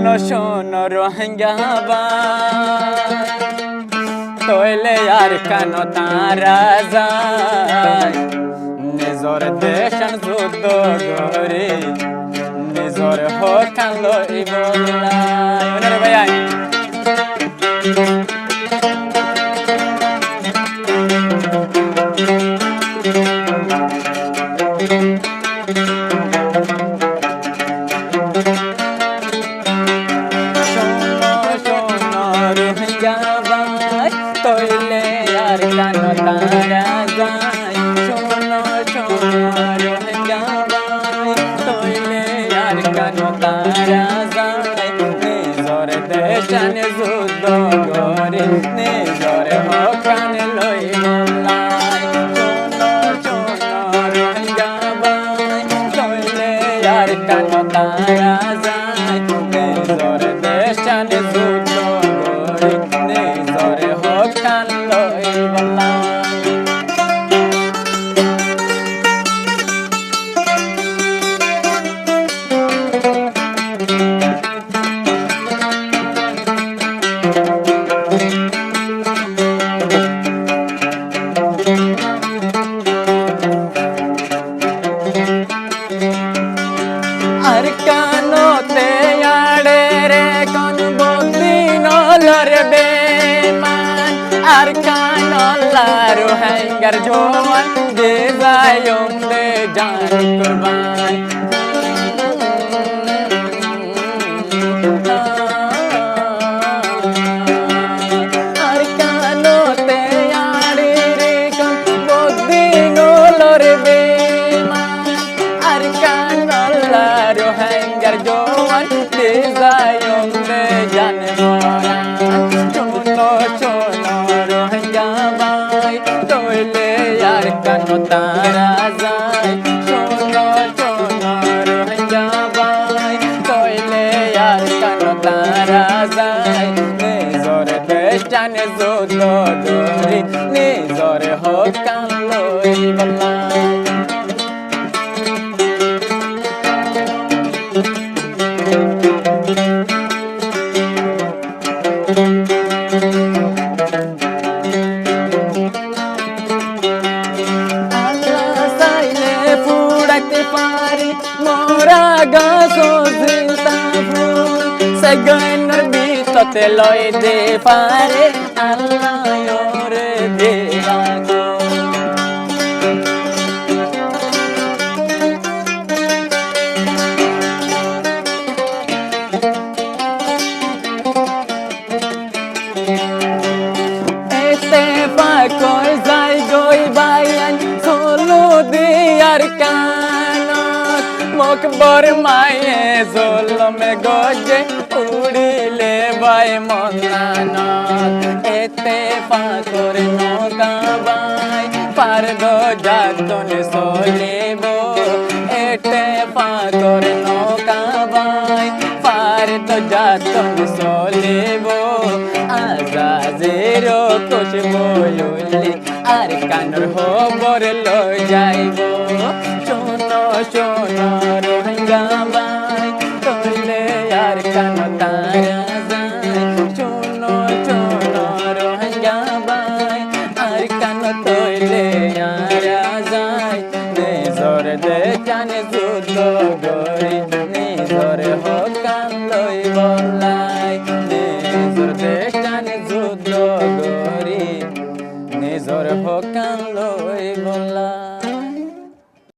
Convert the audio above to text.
শোনো শোনো রোহিঙ্গা তৈলে আর কেন তারা যায় নিজর দেশন যুদ্ধ করে নিজর হকান লই বলাই ভাই তৈলে আর কেন তারা যায় শোনো শোনো রোহিঙ্গা তৈলে আর কেন তারা যায় নিজর দেশান যুদ্ধ করে নিজর হকান লই বলাই শোনো শোনো রোহিঙ্গা তৈলে আর কেন তারা যায় নিজর দেশান যুদ্ধ করে নিজর হকান লই বলাই আর কানতে আড়ে রে কোন বন্দি নলর বেমান আর কানলা রোহিঙ্গার জওয়ান দে যায়ম দে জান কুরবান আর কানতে আড়ে রে কোন বন্দি নলর বেমান আর কানলা রোহিঙ্গার জওয়ান দে যায়ম দে জান কুরবান শোনো শোনো রোহিঙ্গা ভাই তৈলে আর কেন তারা যায় শোনো শোনো রোহিঙ্গা ভাই তৈলে আর কেন তারা যায় নিজর দেশান যুদ্ধ করে নিজর হকান লই বলাই পারি মোরা গাছ জিলতা ফুল সেগনের বিততে লই দে পারে আল্লাহ ওরে দেয়া গো এতে পাকর যাই গই বাইয়ান চলো দিয়ার কান মকবর মায়ে জলমে গজে উড়িলে বাই মন্নানত এতে পাকর নৌকা বাই পারদ যাতন চলিব এতে পাকর নৌকা বাই পারদ যাতন চলিব আজাজের খুশব লইলে আর কানর খবর লই যাইব শোনো শোনো রোহিঙ্গা ভাই তৈলে আর কেন তারা যায় শোনো শোনো রোহিঙ্গা ভাই আর কেন তৈলে আর যায় নিজর দেশান যুদ্ধ করে নিজর হকান লই বলাই নিজর দেশান যুদ্ধ করে নিজর হকান লই বলাই।